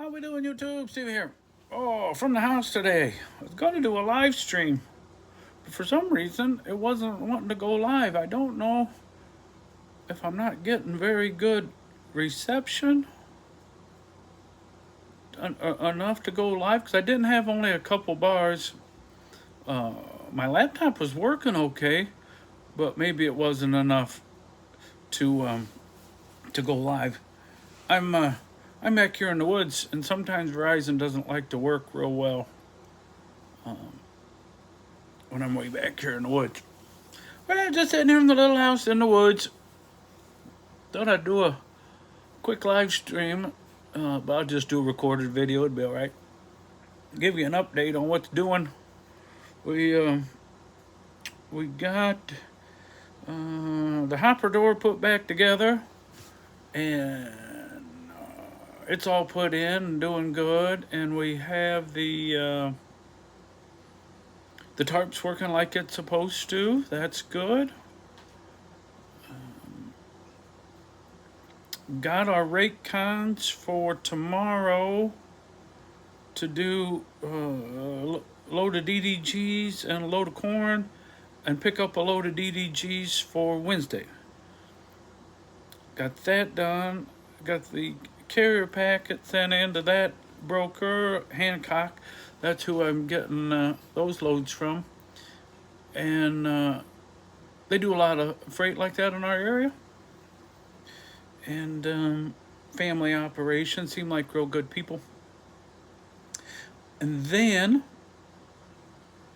How we doing, YouTube? Steve here. Oh, from the house today. I was going to do a live stream, but for some reason it wasn't wanting to go live. I don't know if I'm not getting very good reception enough to go live because I didn't have only a couple bars. My laptop was working okay, but maybe it wasn't enough to go live. I'm uh, I'm back here in the woods, and sometimes Verizon doesn't like to work real well when I'm way back here in the woods. But I'm just sitting here in the little house in the woods. Thought I'd do a quick live stream, but I'll just do a recorded video. It'd be all right. Give you an update on what's doing. We got the hopper door put back together, and it's all put in and doing good. And we have the tarp's working like it's supposed to. That's good. Got our rake cons for tomorrow to do a load of DDGs and a load of corn, and pick up a load of DDGs for Wednesday. Got that done. Got the carrier packet sent into that broker, Hancock. That's who I'm getting those loads from. And they do a lot of freight like that in our area. And family operations, seem like real good people. And then,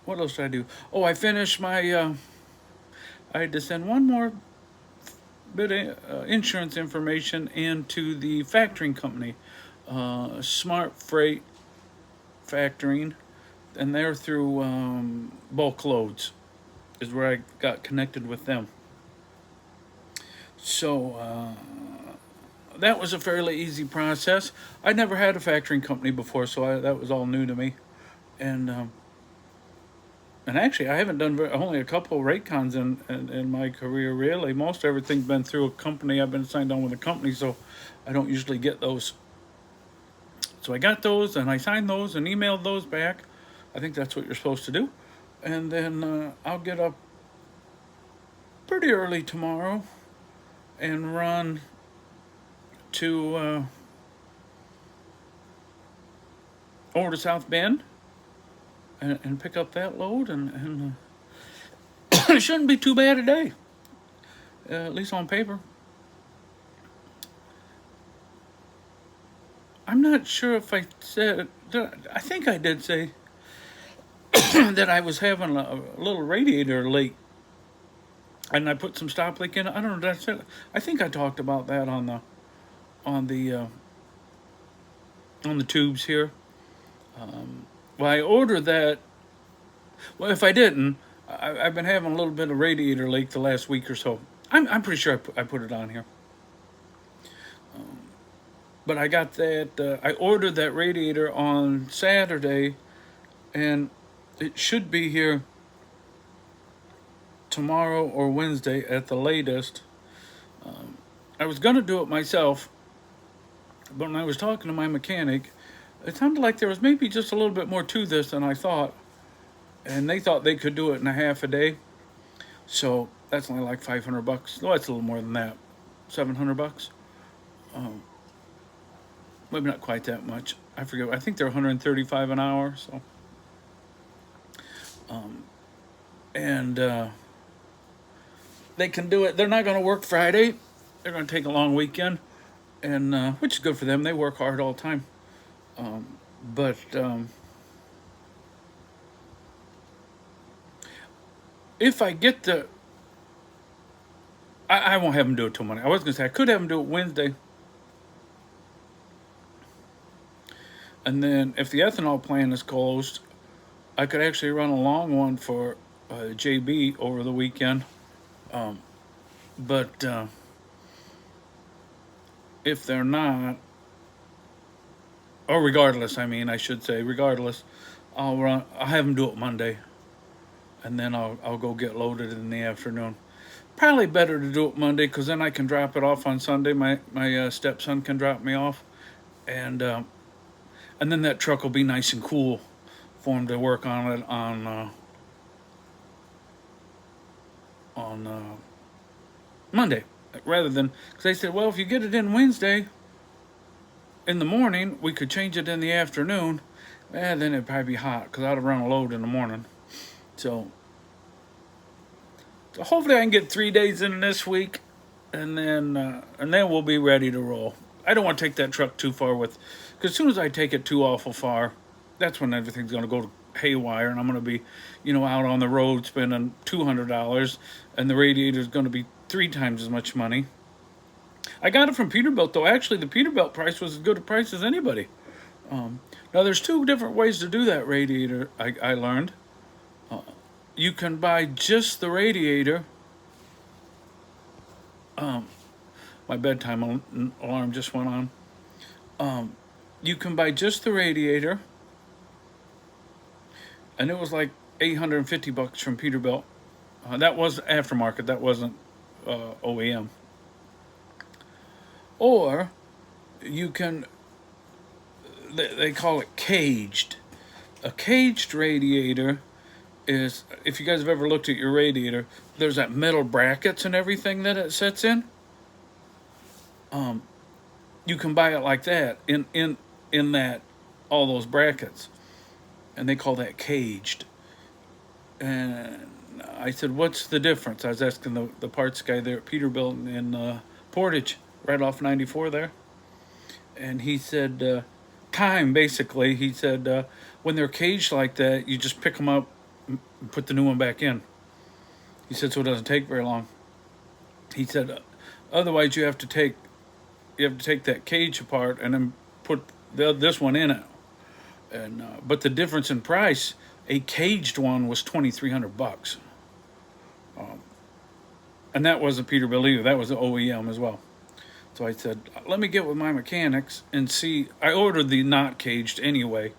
what else did I do? Oh, I finished my, I had to send one more bit of insurance information into the factoring company, Smart Freight Factoring, and they're through bulk loads, is where I got connected with them. So that was a fairly easy process. I'd never had a factoring company before, so that was all new to me. And actually, I haven't done only a couple of rate cons in my career, really. Most everything's been through a company. I've been signed on with a company, so I don't usually get those. So I got those, and I signed those and emailed those back. I think that's what you're supposed to do. And then I'll get up pretty early tomorrow and run to over to South Bend and pick up that load, and it shouldn't be too bad a day, at least on paper. I'm not sure if I said, I think I did say that I was having a little radiator leak, and I put some stop leak in. I don't know. That's it. I think I talked about that on the tubes here. Well, I ordered that. Well, if I didn't, I've been having a little bit of radiator leak the last week or so. I'm pretty sure I put it on here. But I got that. I ordered that radiator on Saturday, and it should be here tomorrow or Wednesday at the latest. I was gonna do it myself, but when I was talking to my mechanic, it sounded like there was maybe just a little bit more to this than I thought, and they thought they could do it in a half a day. So that's only like $500. No, that's a little more than that, $700. Maybe not quite that much. I forget. I think they're $135 an hour. So, and they can do it. They're not going to work Friday. They're going to take a long weekend, and which is good for them. They work hard all the time. But if I get I won't have them do it till Monday. I was going to say I could have them do it Wednesday. And then if the ethanol plant is closed, I could actually run a long one for JB over the weekend. But if they're not, or regardless, I should say, regardless, I'll have them do it Monday, and then I'll go get loaded in the afternoon. Probably better to do it Monday, because then I can drop it off on Sunday. My stepson can drop me off, and and then that truck will be nice and cool for him to work on it on Monday, rather than, because they said, well, if you get it in Wednesday in the morning, we could change it in the afternoon. Then it'd probably be hot because I'd have run a load in the morning. So hopefully I can get 3 days in this week, and then we'll be ready to roll. I don't want to take that truck too far because as soon as I take it too awful far, that's when everything's going to go haywire, and I'm going to be, out on the road spending $200, and the radiator is going to be 3 times as much money. I got it from Peterbilt, though. Actually, the Peterbilt price was as good a price as anybody. Now, there's 2 different ways to do that radiator, I learned. You can buy just the radiator. My bedtime alarm just went on. You can buy just the radiator, and it was like $850 from Peterbilt. That was aftermarket. That wasn't OEM. Or you can, they call it caged. A caged radiator is, if you guys have ever looked at your radiator, there's that metal brackets and everything that it sets in. You can buy it like that, in that, all those brackets, and they call that caged. And I said, what's the difference? I was asking the parts guy there at Peterbilt in Portage, right off 94 there. And he said, time, basically. He said, when they're caged like that, you just pick them up and put the new one back in. He said, so it doesn't take very long. He said, otherwise you have to take that cage apart and then put this one in it. And but the difference in price, a caged one was $2,300. And that wasn't Peterbilt either. That was the OEM as well. So I said, let me get with my mechanics and see. I ordered the not caged anyway,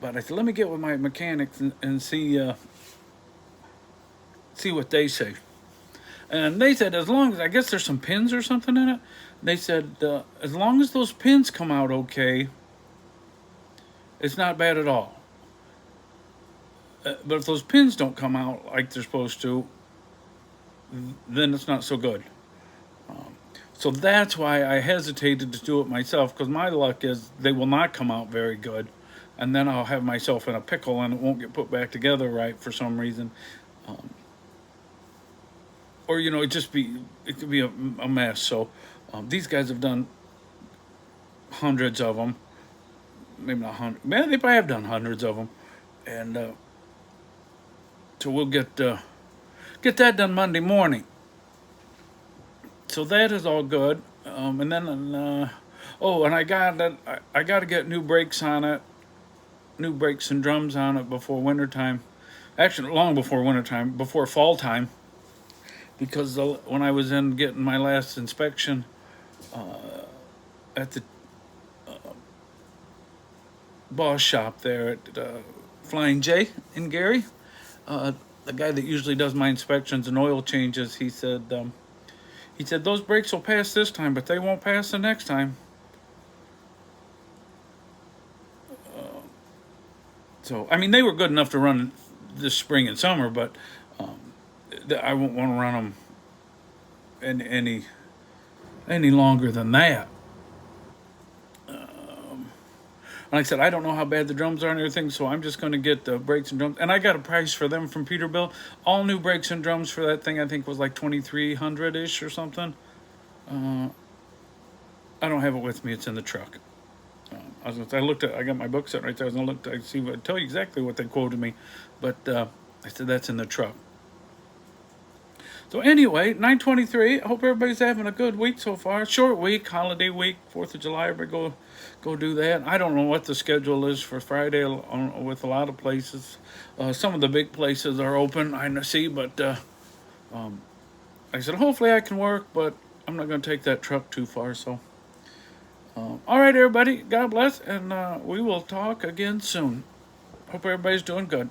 but I said, let me get with my mechanics and see what they say. And they said, as long as, I guess there's some pins or something in it. They said, as long as those pins come out okay, it's not bad at all. But if those pins don't come out like they're supposed to, then it's not so good. So that's why I hesitated to do it myself, because my luck is they will not come out very good. And then I'll have myself in a pickle and it won't get put back together right for some reason. Or, it could be a mess. So these guys have done hundreds of them. Maybe not hundreds. Man, they probably have done hundreds of them. And so we'll get that done Monday morning. So that is all good. And then, and I got to get new brakes on it, new brakes and drums on it before wintertime. Actually, long before wintertime, before fall time. Because when I was in getting my last inspection at the boss shop there at Flying J in Gary, the guy that usually does my inspections and oil changes, he said those brakes will pass this time, but they won't pass the next time. So I mean, they were good enough to run this spring and summer, but I won't want to run them any longer than that. Like I said, I don't know how bad the drums are and everything, so I'm just going to get the brakes and drums. And I got a price for them from Peterbilt. All new brakes and drums for that thing, I think, was like $2,300-ish or something. I don't have it with me. It's in the truck. I got my book set right there. I was going to look to see tell you exactly what they quoted me. But I said, that's in the truck. So anyway, 9/23. I hope everybody's having a good week so far. Short week, holiday week, 4th of July. Everybody go do that. I don't know what the schedule is for Friday with a lot of places. Some of the big places are open, I see, but I said, hopefully I can work, but I'm not going to take that truck too far. So, all right, everybody, God bless, and we will talk again soon. Hope everybody's doing good.